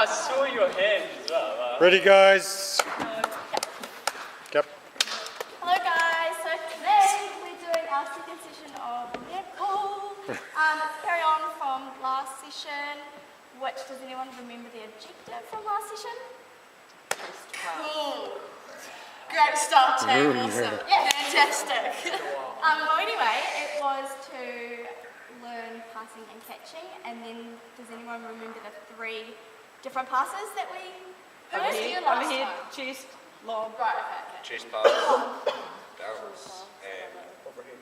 I saw your hand as well. Ready, guys? Yep. Hello guys, so today we're doing our second session of netball. Carry on from last session. Does anyone remember the objective from last session? Cool. Great start team, awesome. Yeah, fantastic. Well anyway, it was to learn passing and catching, and then does anyone remember the 3 different passes that we heard? Over here, chest, lob. Right, okay. Chest pass, bounce, and overhead.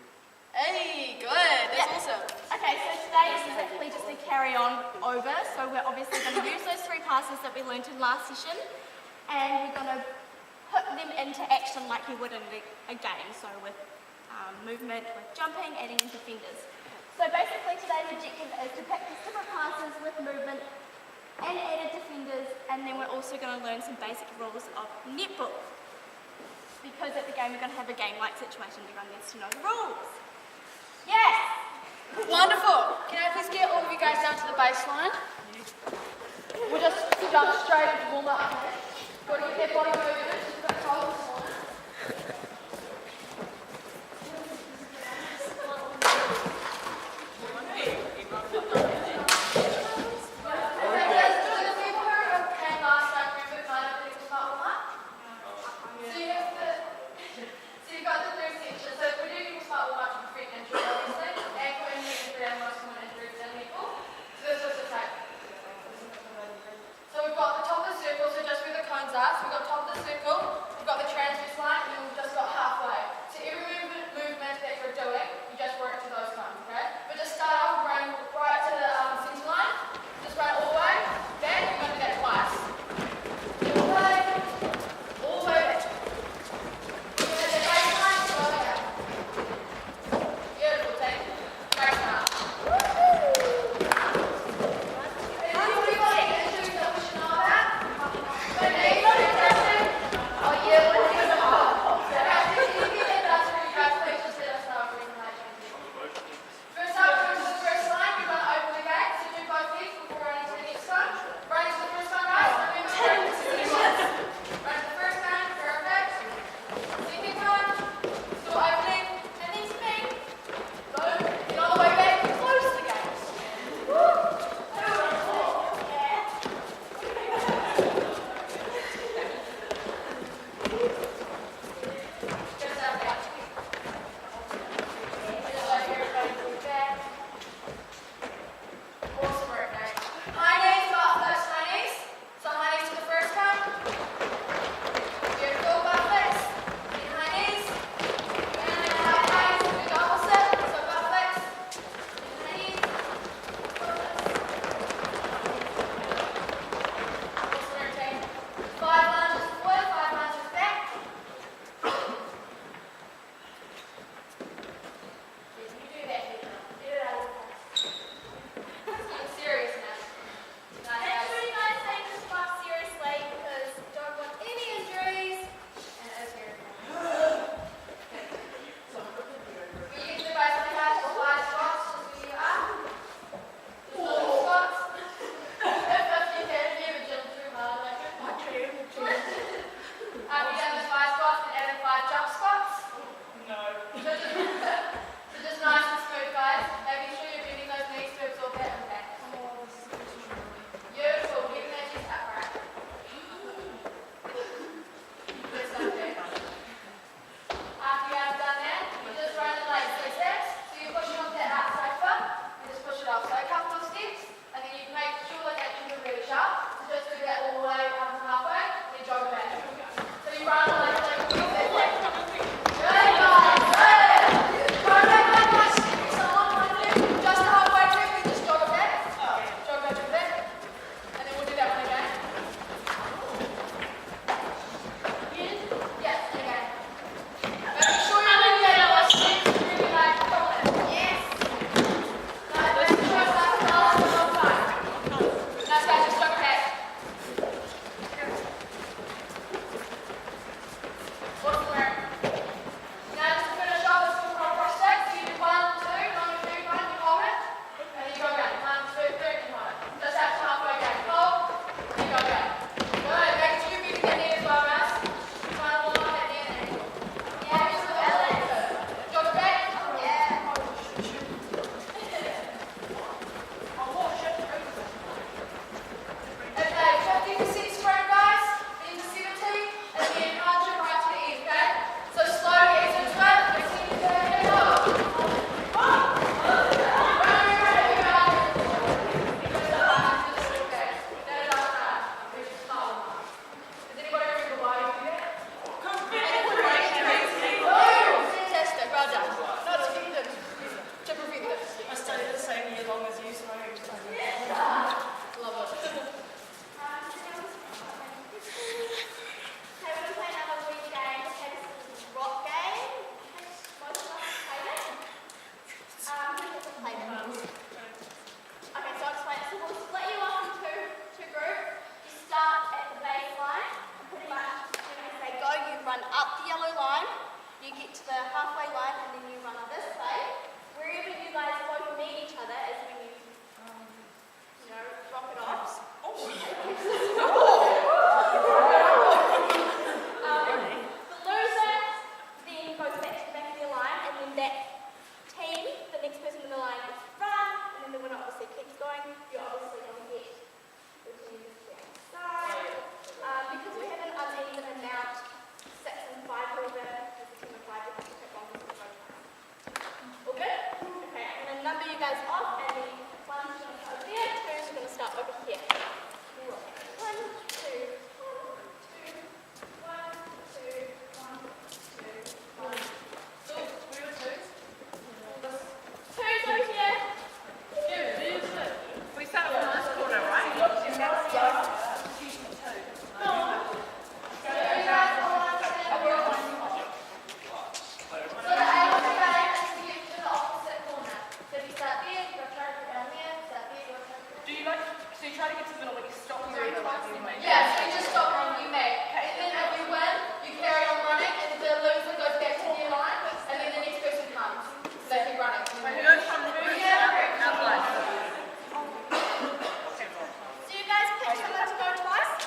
Hey, good. That's awesome. Okay, so today is exactly just a carry on over. So we're obviously going to use those 3 passes that we learned in last session, and we're going to put them into action like you would in a game. So with movement, with jumping, adding in defenders. So basically today's objective is to practice different passes with movement and added defenders, and then we're also going to learn some basic rules of netball. Because at the game we're going to have a game-like situation, everyone needs to know the rules. Yes! Wonderful. Can I please get all of you guys down to the baseline? We'll just jump straight into warm-up. Got to get their body moving. Just about to hold this one. So we've got the top of the circle, so just where the cones are. So we've got top of the circle, into the middle, but you stop your Yes, you just stop when you make. And then if you win, you carry on running, and the loser goes back to the line, and then the next person comes. So they keep running. So you guys pick someone to go twice?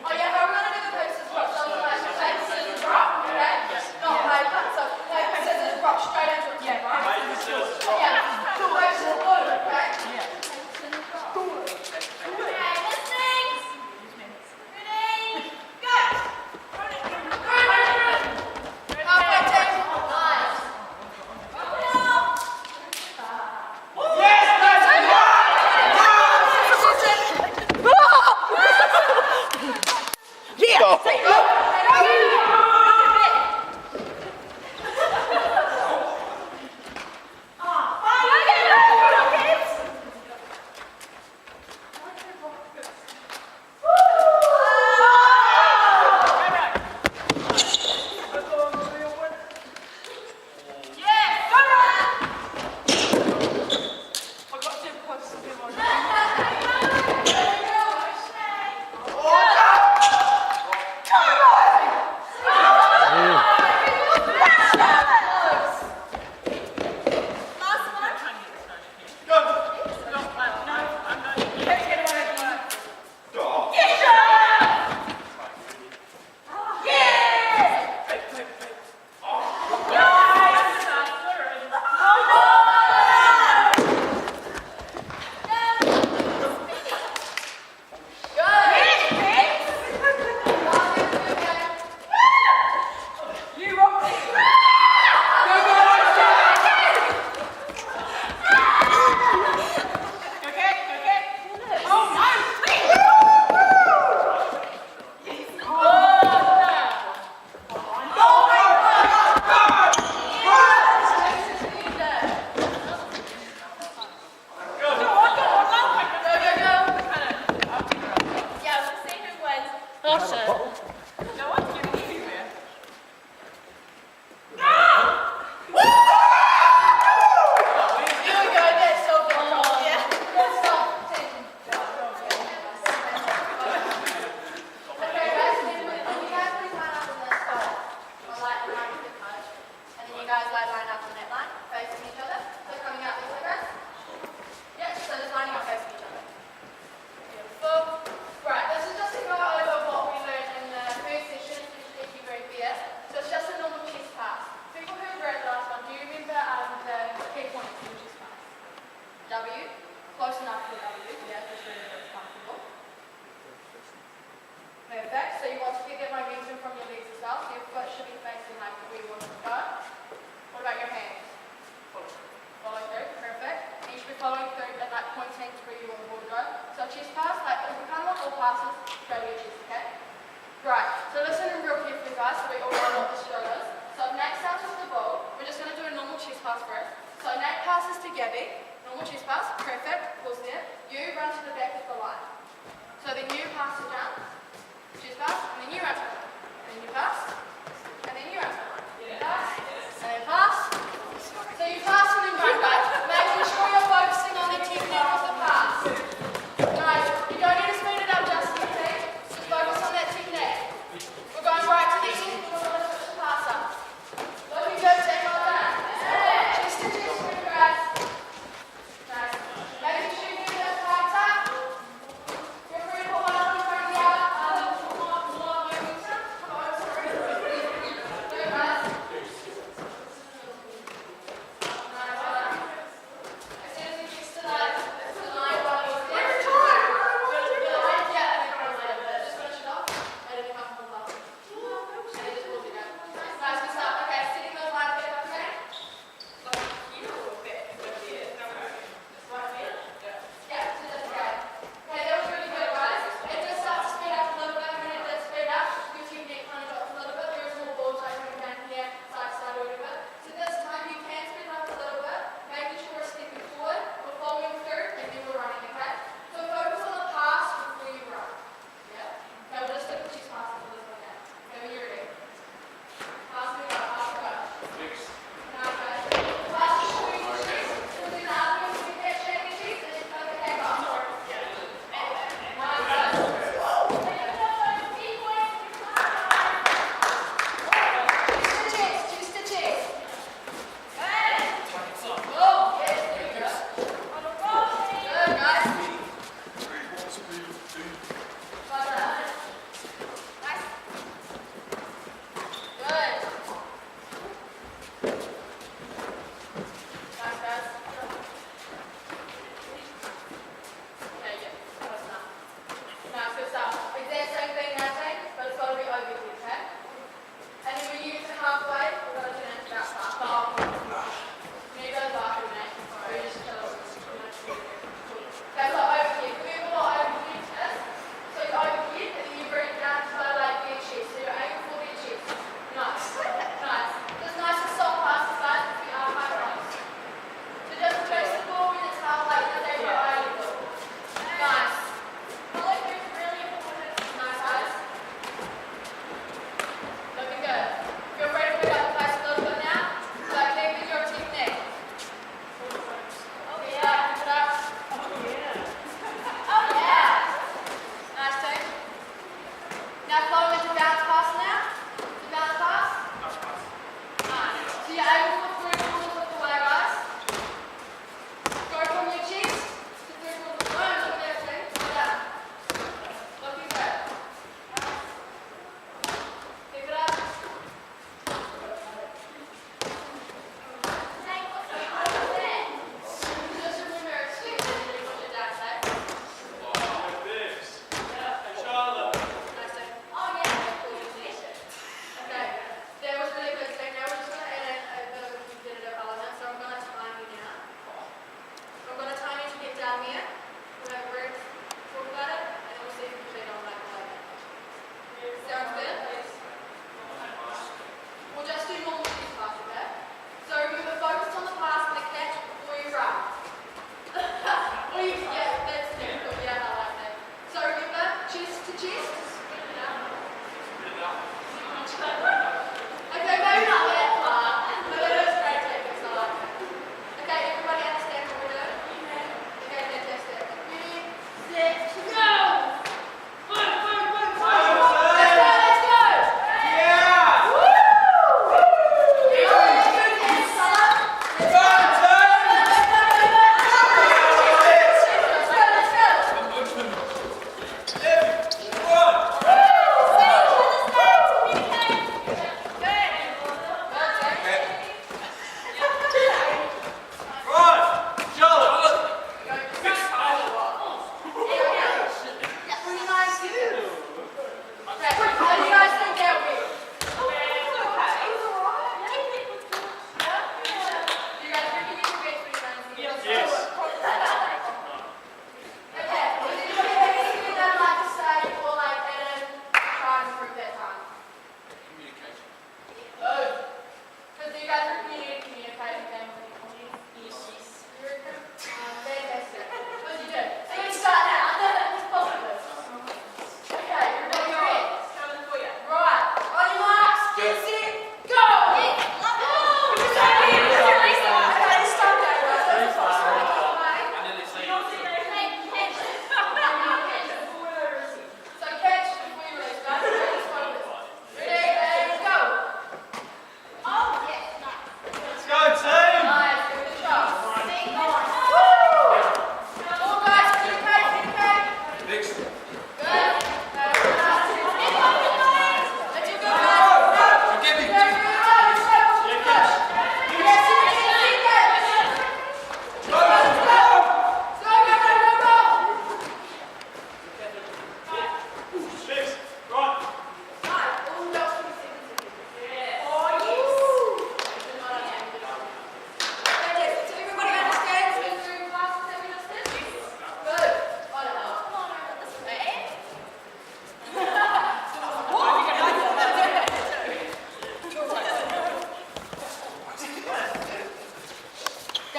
Oh yeah, how are we going to do the posters drop? So like, take scissors drop, okay? Not like that. So take scissors drop straight into it. Yeah, right? Yeah. Two ways to do it, okay? Yeah. Okay, listening. Ready? Go! Halfway team. Nice.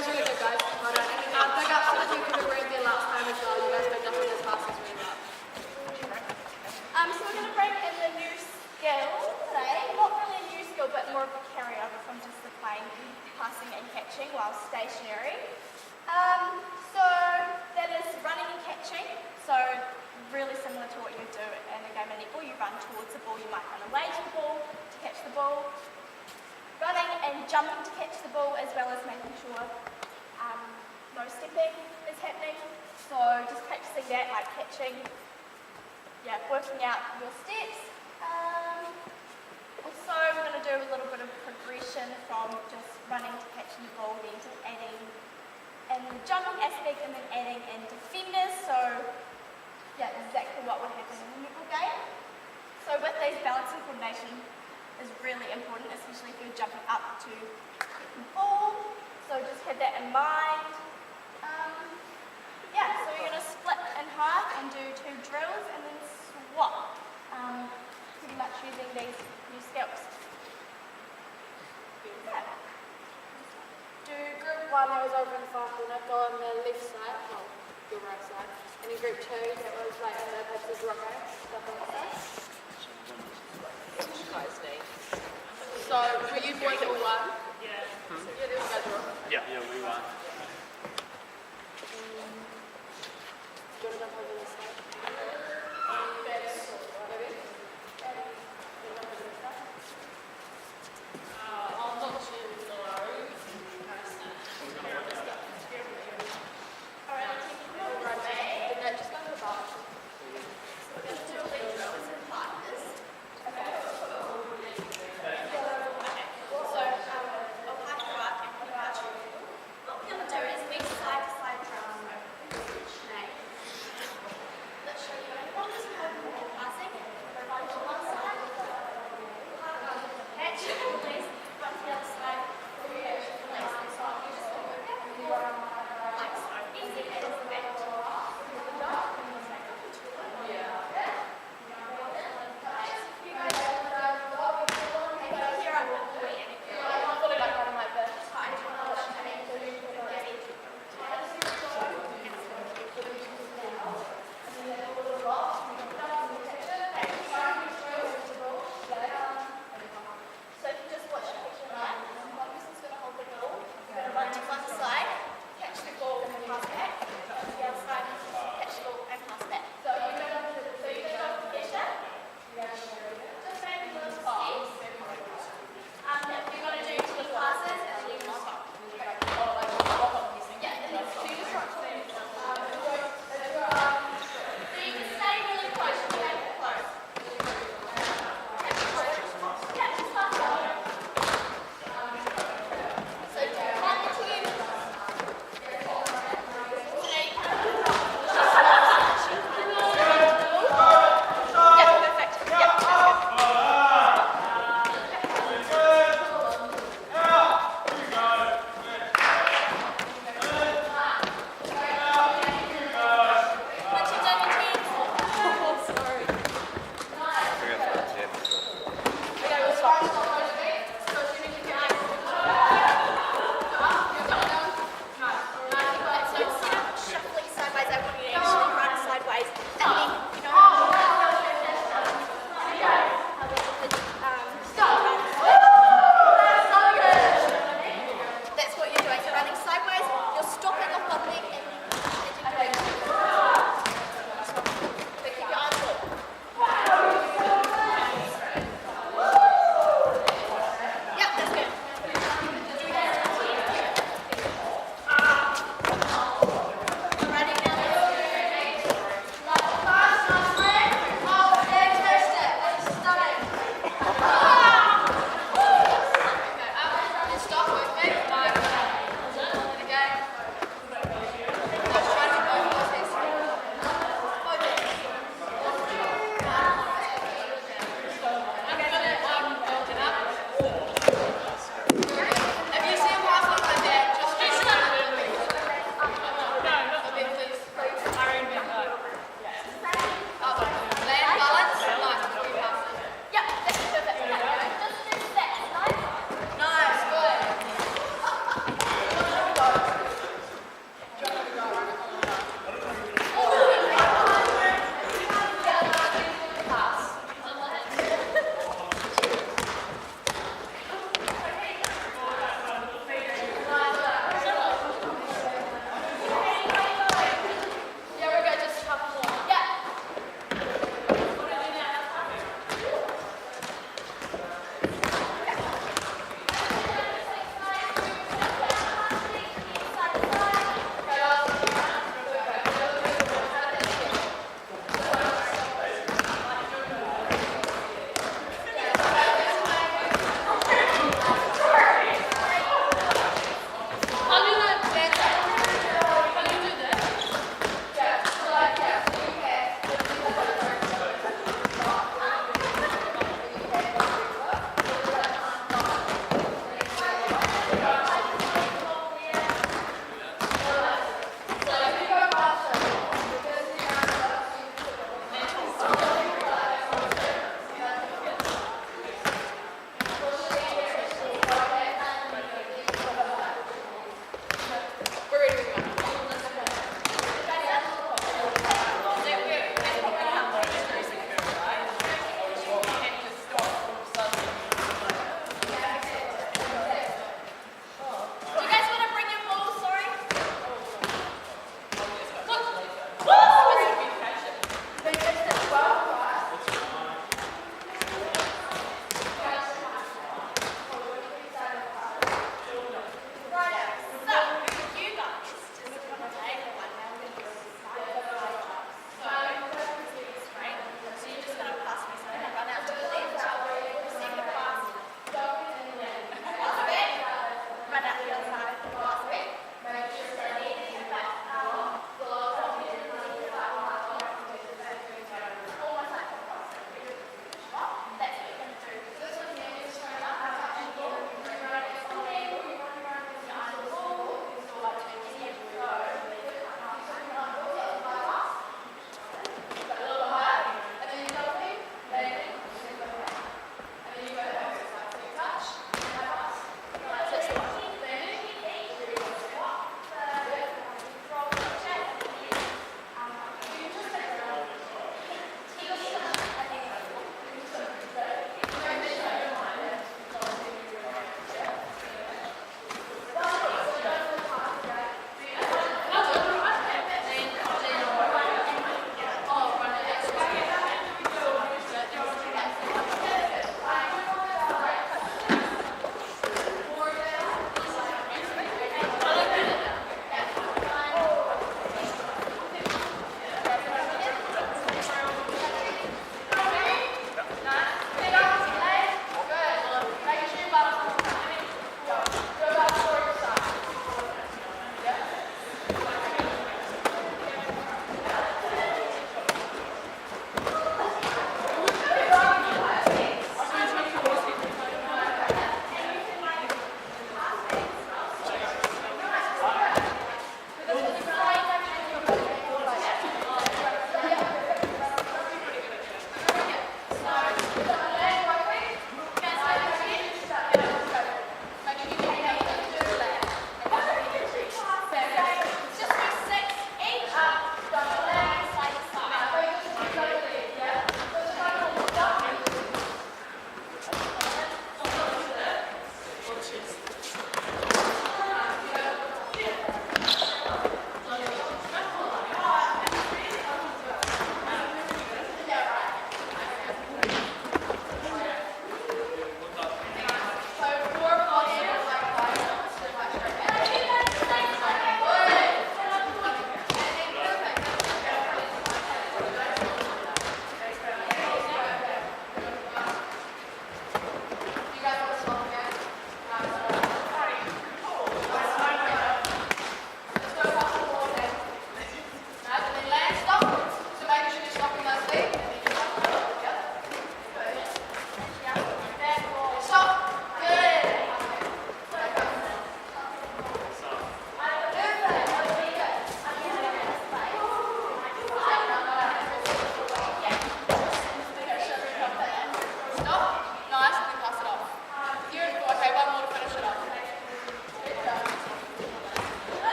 was really good, guys. Well done. Big up to the people who weren't there last time as well. You guys picked up on those passes really well. So we're going to bring in the new skill today. Not really a new skill, but more of a carryover from just the plain passing and catching while stationary. So that is running and catching. So really similar to what you do in a game of netball. You run towards the ball, you might run away to the ball to catch the ball. Running and jumping to catch the ball, as well as making sure no stepping is happening. So just practicing that, like catching, working out your steps. Also, we're going to do a little bit of progression from just running to catching the ball, then to adding in the jumping aspect, and then adding in defenders. So exactly what would happen in a netball game. So with these, balancing coordination is really important, especially if you're jumping up to get the ball. So just have that in mind. So we're going to split in half and do 2 drills and then swap. Pretty much using these new skills. Do group 1 that was over in the far corner, go on the left side, well, your right side. And then group 2 that was like in the pits of Rocco, stuff on the side. So were you boys all one? Yeah. Yeah, there was guys were all. Yeah, we won. Do you want to jump over this side?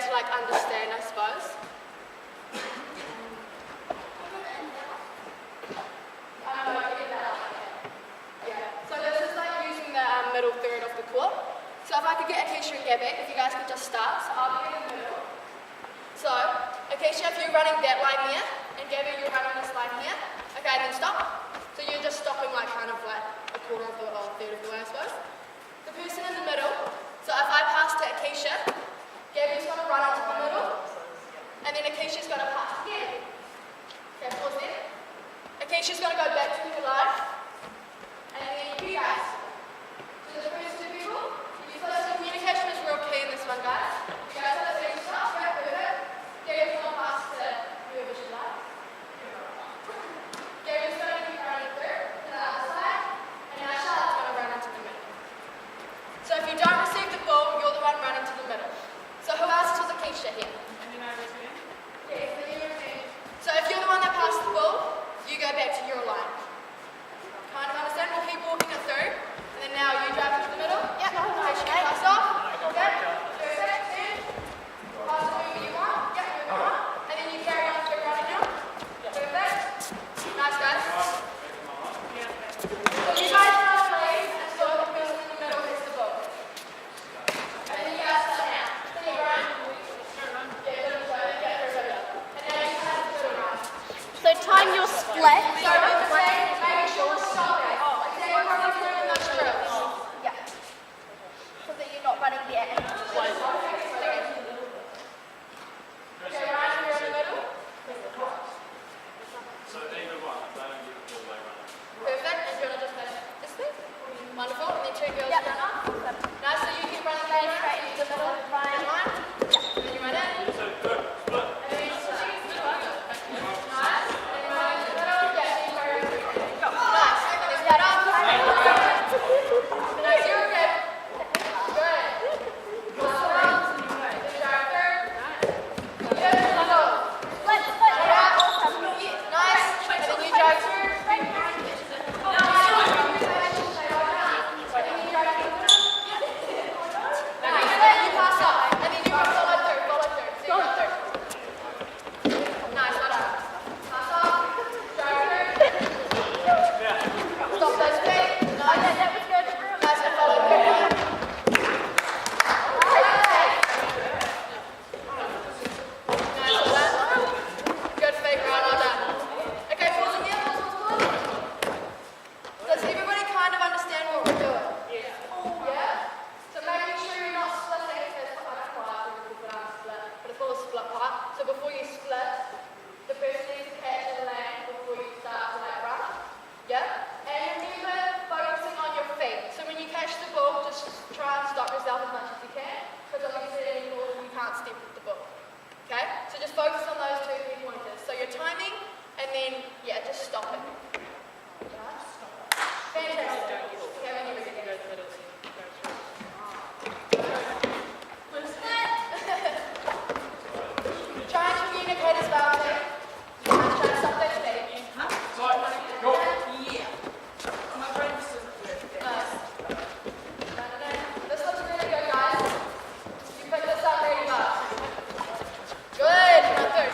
to like understand, I suppose. So this is like using the middle third of the court. So if I could get Acacia and Gabby, if you guys could just start. So I'll be in the middle. So, Acacia, if you're running that line here, and Gabby, you're running this line here, okay, then stop. So you're just stopping like kind of like a quarter of the, or a third of the way, I suppose. The person in the middle, so if I pass to Acacia, Gabby's going to run into the middle, and then Acacia's going to pass again. Okay, pause there. Acacia's going to go back to her line, and then you guys. So the first two people, so the communication is real key in this one, guys. You guys have the same stuff, right? Perfect. Gabby's going to pass to whoever she likes. Gabby's going to keep running through to the other side, and now Charlotte's going to run into the middle. So if you don't receive the ball, you're the one running to the middle. So who else is with Acacia here? And then I return. Yes, then you return. So if you're the one that passed the ball, you go back to your line. Kind of understand? We'll keep walking it through. And then now you drive into the middle. Yep. Acacia can pass off. Yep. Perfect. Then pass it whoever you want. Yep, whoever you want. And then you carry on through running now. Perfect. Nice, guys. So you guys run away until the person in the middle hits the ball. And then you guys start now. So you run. So time your split. So what we're saying is make sure to stop it. Like say we're running through in those drills. Yeah. So that you're not running there. Okay, right here in the middle. So either one, if they don't get the ball, they run. Perfect. And you're gonna just play this way. Wonderful. And then two girls Yep. run up. Nice. So you keep running down straight into the middle. Right line. And then you run in. So good, split. And then you switch. Nice. And then you run into the middle. Yeah. Then you go around. Nice. And then start up. Nice. You're okay. Good. Awesome. Then you drive through. Good. Middle. Let's Nice. And then you drive through. You pass up. And then you go follow through. So you go through. Nice. Well done. Pass up. Drive through. Stop those feet. Nice. that was good. Nice. And follow through. Nice. Well done. Good fake run. Well done. Okay, pause again. Pause. Does everybody kind of understand what we're doing? Yeah? So making sure you're not splitting it. There's quite a part where people aren't split, but it's called a split part. So before you split, the person needs to catch the lane before you start to like run. Yeah? And remember focusing on your feet. So when you catch the ball, just try and stop yourself as much as you can, because obviously anymore you can't step with the ball. Okay? So just focus on those two key pointers. So your timing, and then, yeah, just stop it. Fantastic. Okay, when you're ready. Try and communicate as well, too. Try and stop that speed. Nice. This looks really good, guys. You picked this up really well. Good. Now through.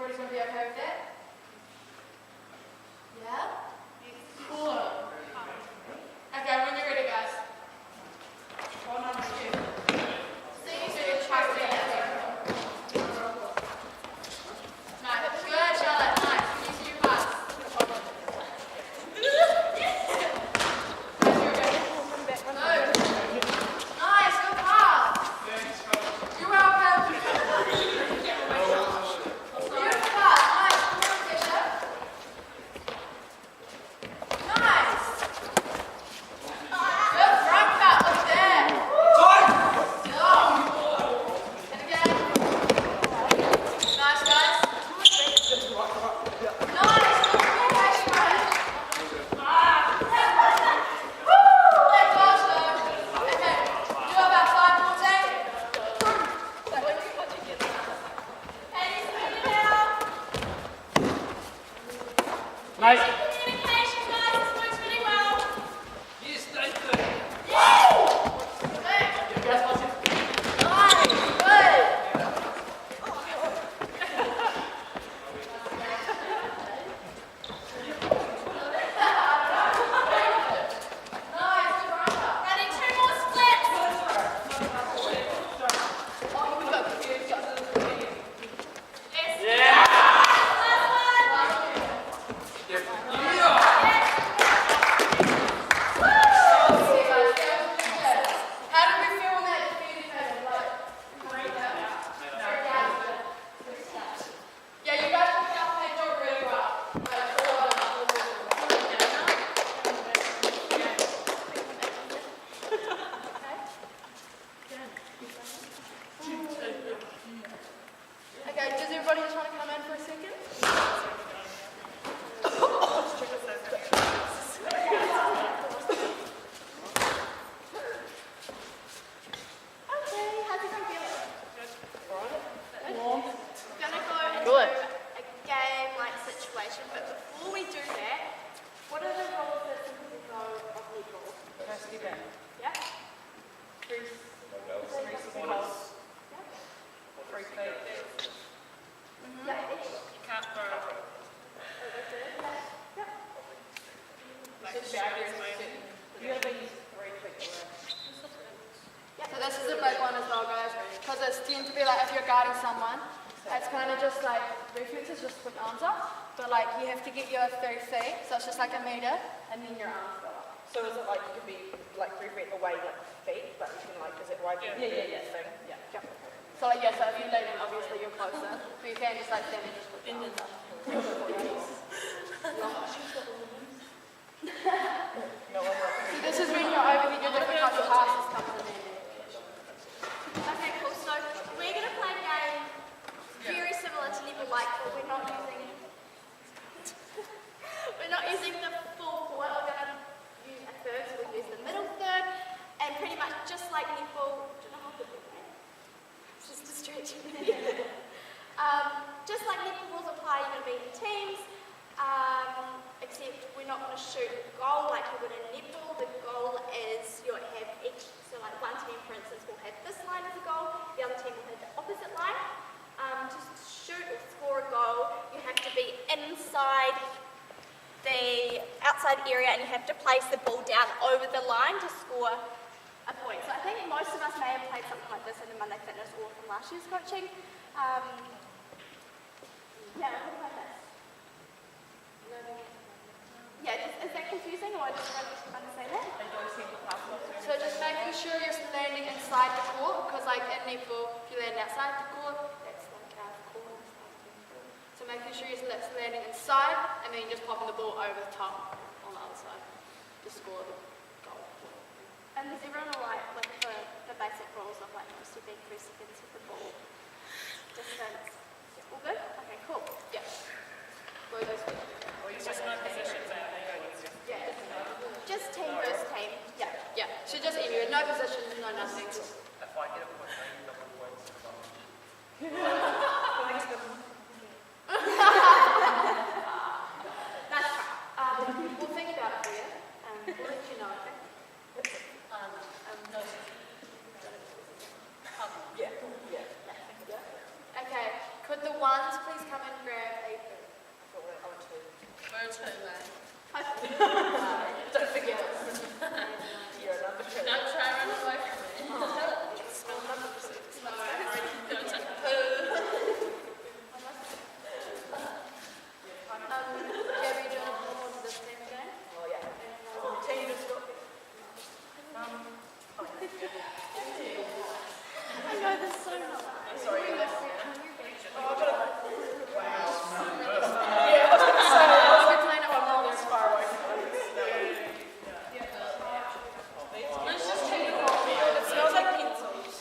everybody's going to be okay with that? Yeah? Cool. Okay, when you're ready, guys. Hold on to you. See you soon. Try to get it. Nice. Good, Charlotte. Nice. You see your pass. Nice, good pass. You're welcome. Beautiful pass. Nice. Come on, Tisha. Nice. Good front cut. Look at that. And again. Nice, guys. Nice. Good catch, guys. Let go, slow. Okay. Do about 5 more takes. And you spin it out. Nice. Communication, guys. This works really well. Yes, thank you. Ready, 2 more splits. Yes. Last one. How do we feel on that defeated phase? Yeah, you guys picked up that job really well. Okay, does everybody just want to come in for a second? Okay, how's everyone feeling? We're gonna go into Good. a game-like situation, but before we do that, what are the rules that some people know of netball? Yeah? Can't throw. So this is a big one as well, guys, because it's tend to be like if you're guarding someone, it's kind of just like reflexes, just put your arms up, but like you have to get your 3 feet, so it's just like a meter, and then your arms go up. So is it like you could be like 3 feet away, like feet, but you can like, is it like thing? Yeah. So like so if you're leaning, obviously you're closer, but you can just like stand and just put your arms up. So this is when you're over here, your different types of passes come in there. Okay, cool. So we're going to play a game very similar to netball, like, but we're not using the full court. We're going to use a third, so we'll use the middle third, and pretty much just like netball. Do you know how good we're playing? It's just distracting me. Just like netball rules apply, you're going to be in teams. Except we're not going to shoot a goal like you would in netball. The goal is you'll have each, so like one team for instance will have this line as a goal, the other team will have the opposite line. To shoot or score a goal, you have to be inside the outside area and you have to place the ball down over the line to score a point. So I think most of us may have played something like this in the Monday Fitness or from last year's coaching. Yeah, something like this. Yeah, is that confusing or I just don't understand that? So just making sure you're landing inside the court, because like in netball, if you land outside the court, that's like out of the court. So making sure you're landing inside, and then just popping the ball over the top on the other side to score the goal. And is everyone alright with the basic rules of like no stepping 3 seconds with the ball? Distance. All good? Okay, cool. Yeah. Blow those feet. Just no positions out. Yeah. Just team versus team. Yeah. Yeah. So just anywhere, no positions, no nothing. If I get a point, I need double points. That's right. We'll think about it for you. We'll let you know, okay? Okay. Could the ones please come and grab I know this so much.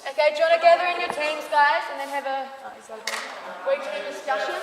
Okay, do you want to gather in your teams, guys, and then have a weekly discussion?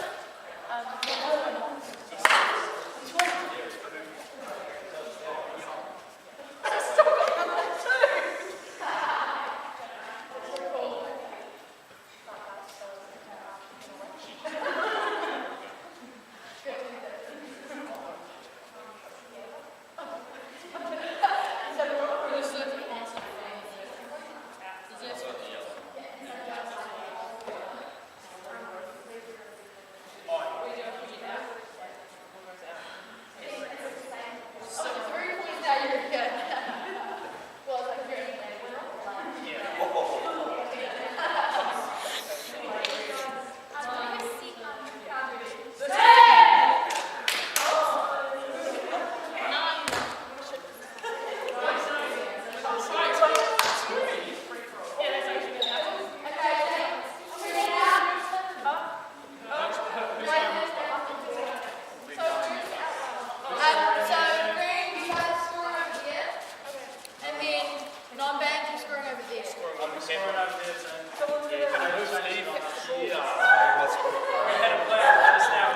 So green, you guys scoring over here, and then non-band, you're scoring over there. I'm scoring over there, so. Yeah, can I lose Steve? Yeah. Let's go. We had a plan just now.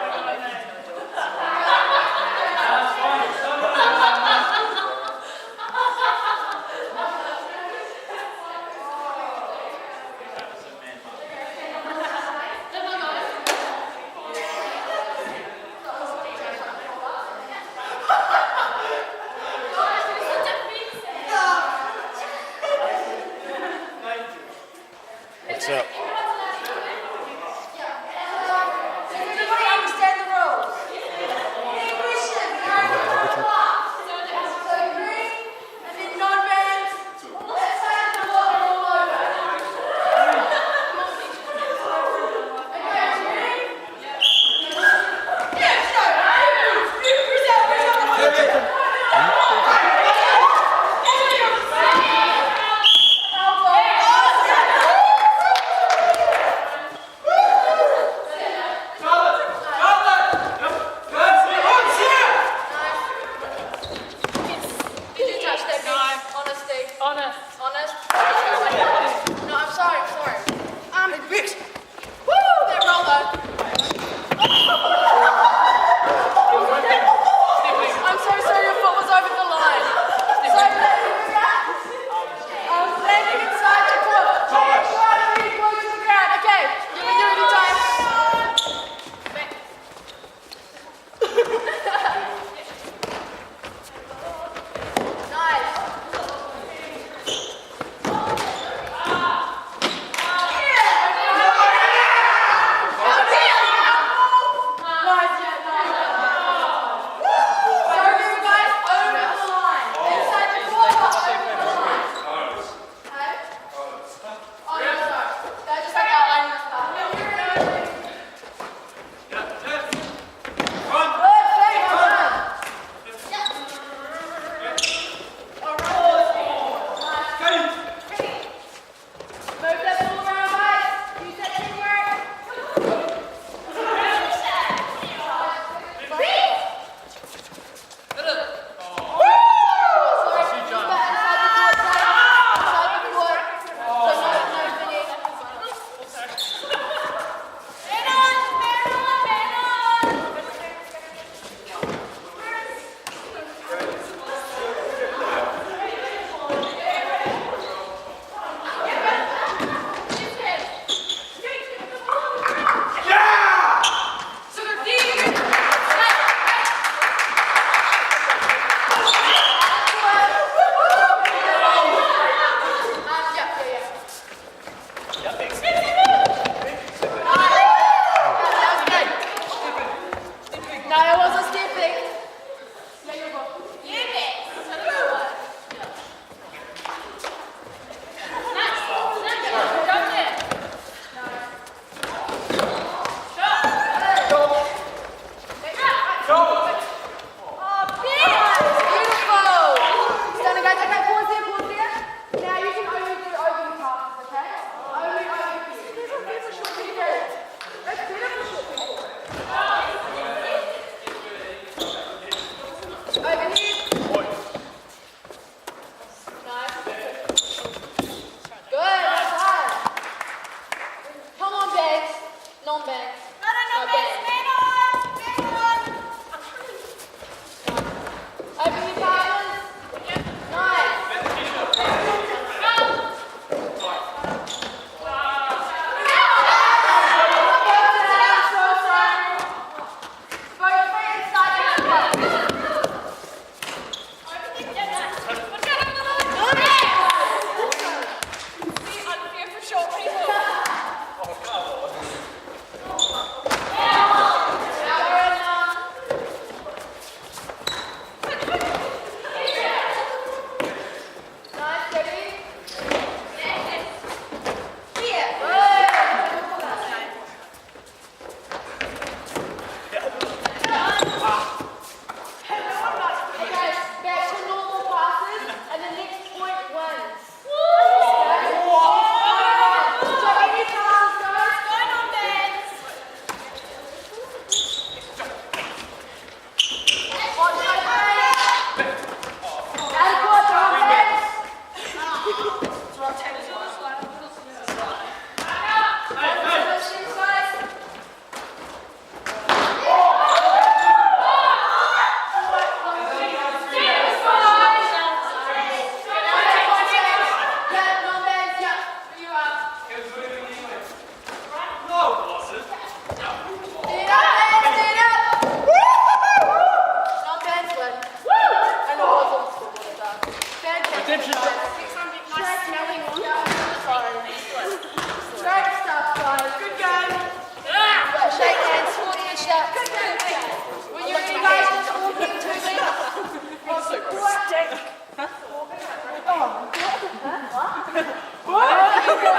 What's up? Everybody understand the rules? Any questions? So green, and then non-band. Let's say the water all over. Okay, green. Yeah, so,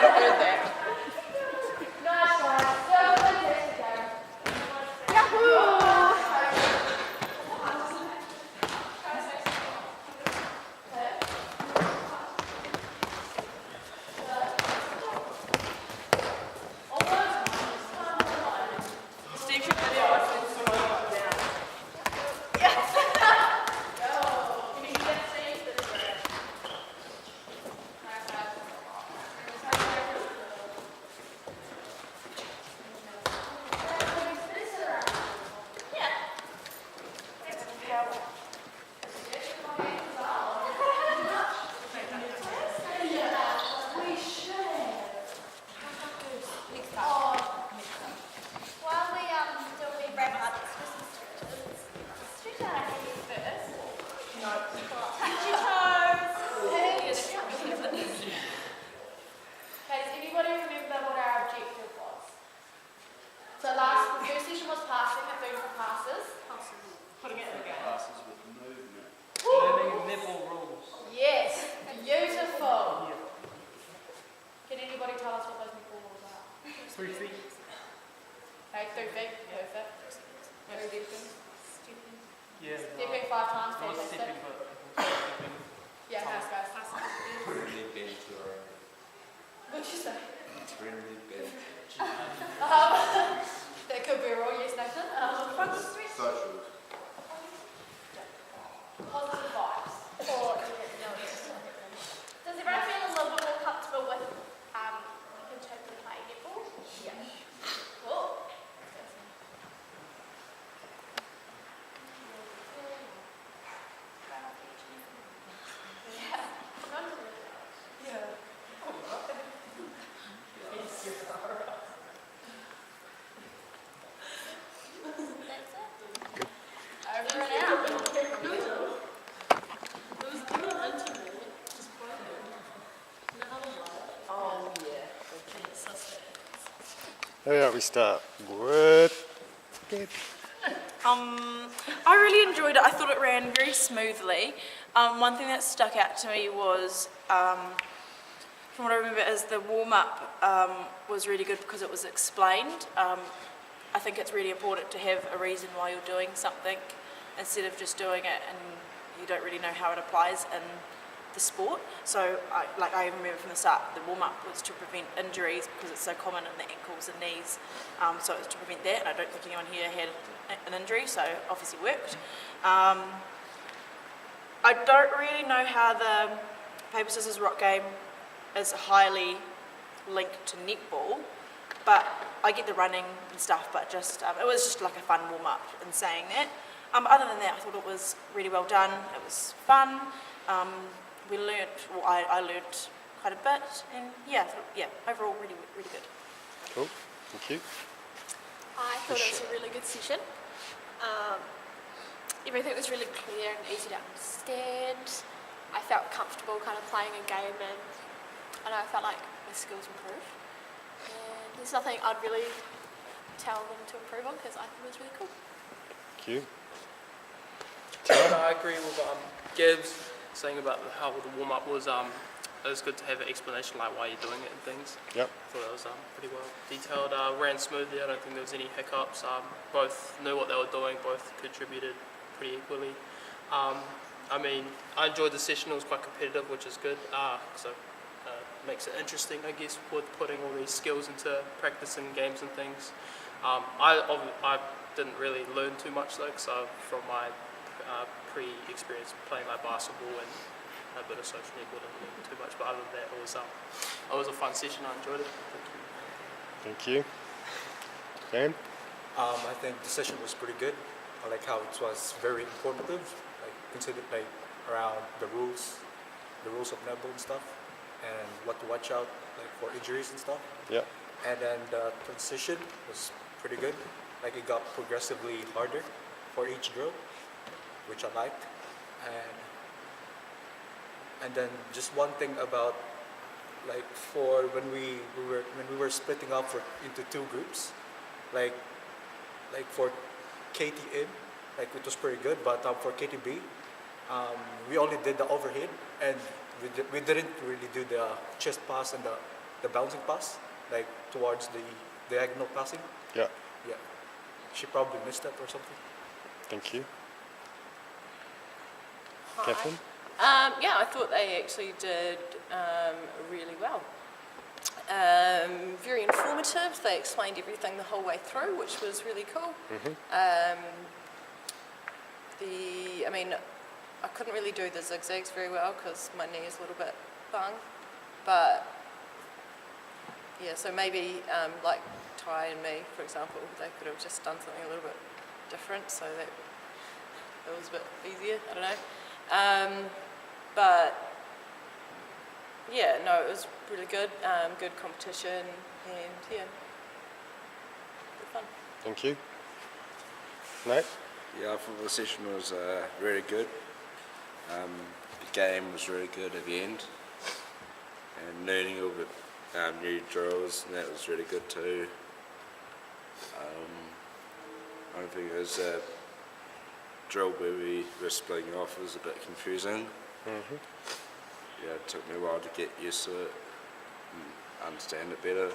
heard that. Nice one. So fantastic, Karen. Yahoo! Steve should video us in some down. While we wrap up, it's just some stretches. Stretch out our knees first. Touch your toes. Okay, does anybody remember what our objective was? So the first session was passing and food for passes. Putting it in the game. Learning nipple rules. Yes, beautiful. Can anybody tell us what those nipple rules are? 3 feet. Okay, 2 feet, perfect. No stepping. Yeah. Stepping 5 times, Not fantastic. stepping, but stepping. Yeah, nice guys. Really bent or What'd you say? it's really bent. That could be wrong, yes, Nathan. Socials. Positive vibes. Does everyone feel a little bit more comfortable with interpreting playing netball? Yeah. Cool. Over and out. Oh, yeah. Oh yeah, we start with Gabe. I really enjoyed it. I thought it ran very smoothly. One thing that stuck out to me was, from what I remember, is the warm-up was really good because it was explained. I think it's really important to have a reason why you're doing something instead of just doing it and you don't really know how it applies in the sport. So I remember from the start, the warm-up was to prevent injuries because it's so common in the ankles and knees. So it was to prevent that, and I don't think anyone here had an injury, so obviously worked. I don't really know how the paper, scissors, rock game is highly linked to netball, but I get the running and stuff, but just it was just like a fun warm-up in saying that. Other than that, I thought it was really well done. It was fun. We learnt, well, I learnt quite a bit, and overall really, really good. Cool, thank you. I thought it was a really good session. Everything was really clear and easy to understand. I felt comfortable kind of playing a game, and I felt like my skills improved. And there's nothing I'd really tell them to improve on because I think it was really cool. Thank you. I agree with Gibbs saying about how the warm-up was it was good to have an explanation like why you're doing it and things. Yep. I thought that was pretty well detailed. Ran smoothly. I don't think there was any hiccups. Both knew what they were doing. Both contributed pretty equally. I mean, I enjoyed the session. It was quite competitive, which is good. So makes it interesting, I guess, with putting all these skills into practice and games and things. I didn't really learn too much though, so from my pre-experience playing like basketball and a bit of social netball, didn't learn too much. But other than that, it was a fun session. I enjoyed it. Thank you. Dan? I think the session was pretty good. I like how it was very informative, like considered like around the rules of netball and stuff, and what to watch out like for injuries and stuff. Yep. And then the transition was pretty good. Like it got progressively harder for each drill, which I liked. And then just one thing about like for when we were splitting up into two groups, like for KTM, like it was pretty good, but for KTB, we only did the overhead and we didn't really do the chest pass and the the bouncing pass, like towards the diagonal passing. Yeah. Yeah, she probably missed that or something. Thank you. Hi. Catherine? Yeah, I thought they actually did really well. Very informative. They explained everything the whole way through, which was really cool. I mean, I couldn't really do the zigzags very well because my knee is a little bit bung, but yeah, so maybe like Ty and me, for example, they could have just done something a little bit different so that it was a bit easier, I don't know. But yeah, no, it was really good, good competition, and yeah, good fun. Thank you. Nate? Yeah, I thought the session was really good. The game was really good at the end, and learning all the new drills, and that was really good too. I don't think it was a drill where we were splitting off was a bit confusing. Yeah, it took me a while to get used to it and understand it better.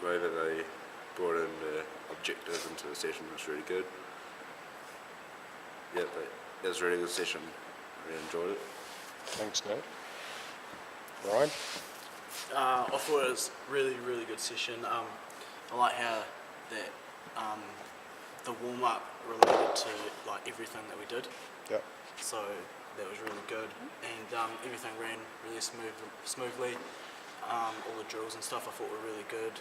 Whether they brought in the objective into the session was really good. Yeah, but it was a really good session. I really enjoyed it. Thanks, Nate. Ryan? I thought it was really good session. I like how that the warm up related to like everything that we did. Yeah. So that was really good, and everything ran really smoothly. All the drills and stuff I thought were really good.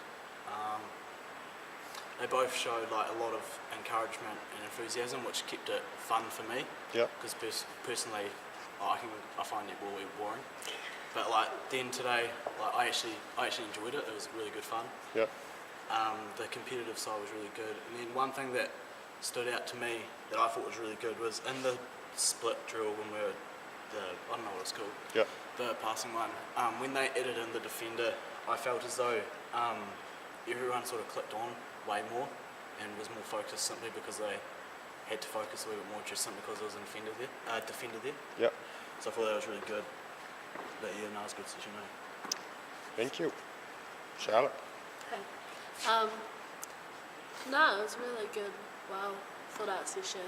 They both showed like a lot of encouragement and enthusiasm, which kept it fun for me. Yeah. Because personally, I find netball really boring. But like then today, like I actually enjoyed it. It was really good fun. Yeah. The competitive side was really good. And then one thing that stood out to me that I thought was really good was in the split drill when we were I don't know what it's called. Yeah. The passing one. When they added in the defender, I felt as though everyone sort of clicked on way more and was more focused simply because they had to focus a little bit more just simply because there was a defender there. Yeah. So I thought that was really good. But yeah, no, it was a good session. Thank you. Charlotte? No, it was really good. Wow, thought out session.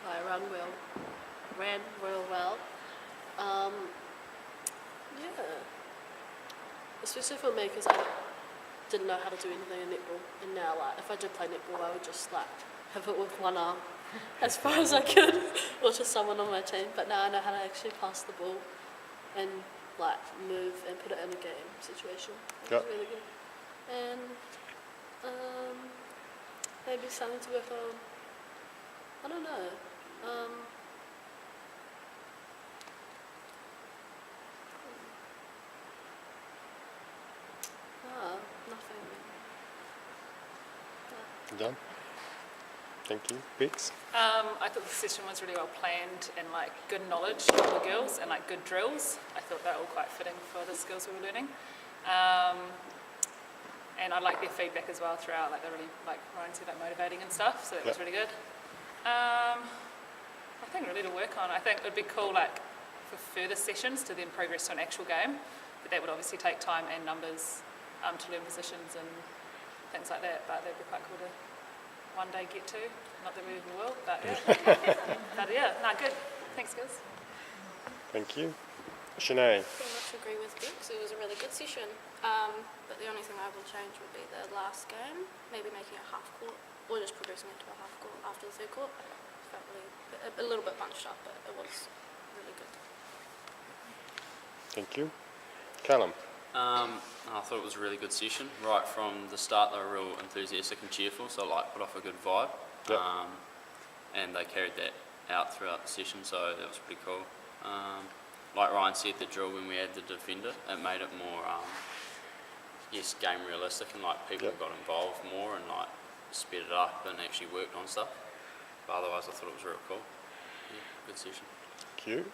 I ran real well. Yeah, especially for me because I didn't know how to do anything in netball, and now like if I did play netball, I would just like have it with one arm as far as I could, or just someone on my team. But now I know how to actually pass the ball and like move and put it in a game situation. It was really good, and maybe something to work on. I don't know. Nothing. Done. Thank you. Bex? I thought the session was really well planned and like good knowledge for the girls and like good drills. I thought they were all quite fitting for the skills we were learning. And I liked their feedback as well throughout, like they're really, like Ryan said, like motivating and stuff, so that was really good. I think really to work on, I think it would be cool like for further sessions to then progress to an actual game, but that would obviously take time and numbers to learn positions and things like that, but that'd be quite cool to one day get to. Not that we ever will, but yeah. But yeah, no, good. Thanks, guys. Thank you. Sinead? Pretty much agree with Bex. It was a really good session. But the only thing I will change would be the last game, maybe making it half court, or just progressing into a half court after the third court. It felt really a little bit bunched up, but it was really good. Thank you. Callum? I thought it was a really good session. Right from the start, they were real enthusiastic and cheerful, so like put off a good vibe. Yep. And they carried that out throughout the session, so that was pretty cool. Like Ryan said, the drill when we had the defender, it made it more, game realistic, and like people got involved more and like sped it up and actually worked on stuff. But otherwise, I thought it was real cool. Yeah, good session. Thank you.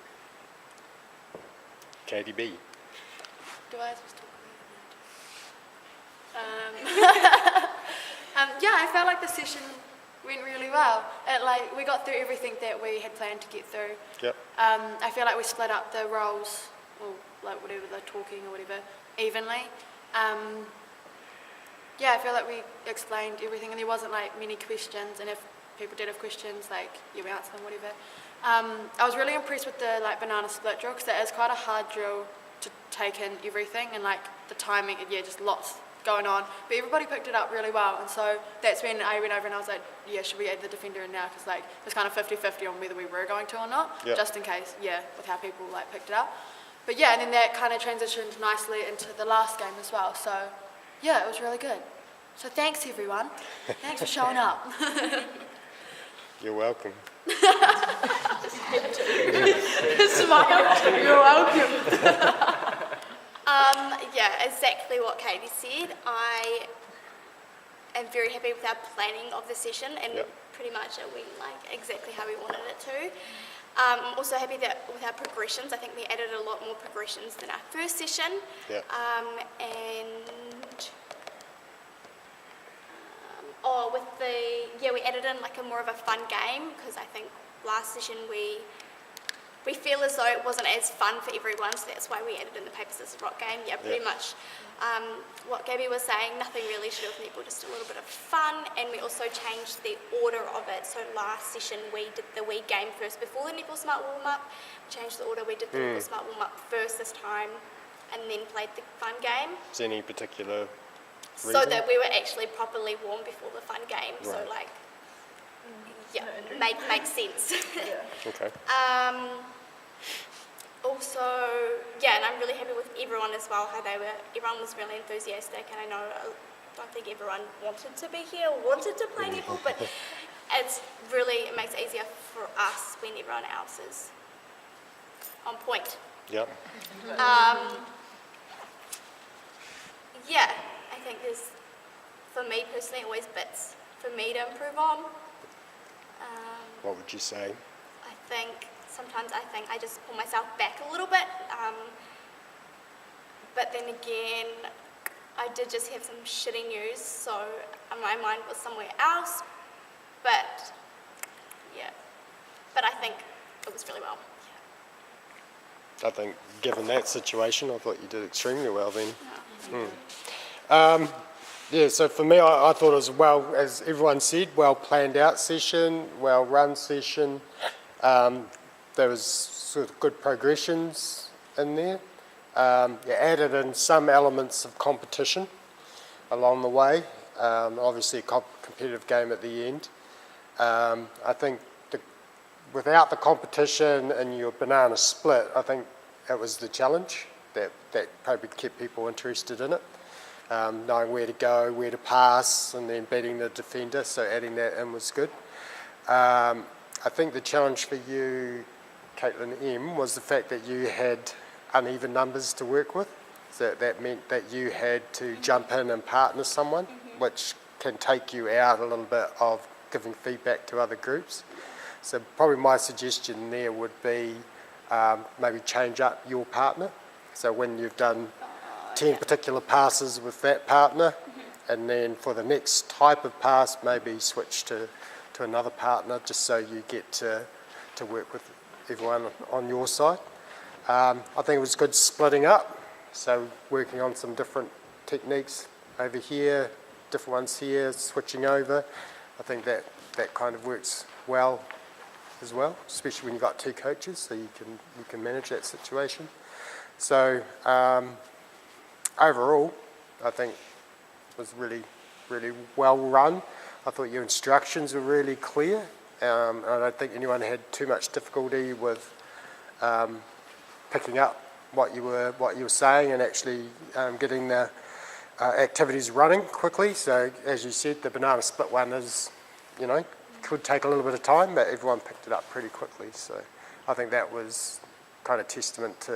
KDB? Do I just talk Yeah, I felt like the session went really well. We got through everything that we had planned to get through. Yep. I feel like we split up the roles or like whatever they're talking or whatever, evenly. Yeah, I feel like we explained everything and there wasn't like many questions, and if people did have questions, like, yeah, we answered them, whatever. I was really impressed with the like banana split drill, because that is quite a hard drill to take in everything, and like the timing, and yeah, just lots going on. But everybody picked it up really well, and so that's when I went over and I was like, yeah, should we add the defender in now? Because like it was kind of 50-50 on whether we were going to or not, Yep. just in case, yeah, with how people like picked it up. But yeah, and then that kind of transitioned nicely into the last game as well. So yeah, it was really good. So thanks everyone. Thanks for showing up. You're welcome. Smile. You're welcome. Yeah, exactly what Katie said. I am very happy with our planning of the session, and Yep. pretty much it went like exactly how we wanted it to. I'm also happy that with our progressions, I think we added a lot more progressions than our first session. Yep. We added in like a more of a fun game, because I think last session we feel as though it wasn't as fun for everyone, so that's why we added in the paper, scissors, rock game. Yeah, pretty much what Gabby was saying, nothing really to do with netball, just a little bit of fun. And we also changed the order of it. So last session we did the wee game first before the netball smart warm-up. We changed the order, we did the netball smart warm-up first this time, and then played the fun game. Is there any particular reason? So that we were actually properly warm before the fun game. Right. So like, yeah, makes sense. Okay. Also, yeah, and I'm really happy with everyone as well, how everyone was really enthusiastic, and I don't think everyone wanted to be here or wanted to play netball, but it makes it easier for us when everyone else is on point. Yep. Yeah, I think there's, for me personally, always bits for me to improve on. What would you say? Sometimes I think I just pull myself back a little bit, but then again, I did just have some shitty news, so my mind was somewhere else, but yeah, but I think it was really well. I think given that situation, I thought you did extremely well then. Yeah, so for me, I thought it was well, as everyone said, well planned out session, well run session. There was sort of good progressions in there. You added in some elements of competition along the way. Obviously a competitive game at the end. I think without the competition and your banana split, I think it was the challenge that probably kept people interested in it. Knowing where to go, where to pass, and then beating the defender, so adding that in was good. I think the challenge for you, Caitlin M, was the fact that you had uneven numbers to work with. So that meant that you had to jump in and partner someone, which can take you out a little bit of giving feedback to other groups. So probably my suggestion there would be maybe change up your partner. So when you've done 10 particular passes with that partner, and then for the next type of pass, maybe switch to another partner, just so you get to work with everyone on your side. I think it was good splitting up, so working on some different techniques over here, different ones here, switching over. I think that kind of works well as well, especially when you've got two coaches, so you can manage that situation. So overall, I think it was really, really well run. I thought your instructions were really clear. I don't think anyone had too much difficulty with picking up what you were saying and actually getting the activities running quickly. So as you said, the banana split one is, could take a little bit of time, but everyone picked it up pretty quickly. So I think that was kind of testament to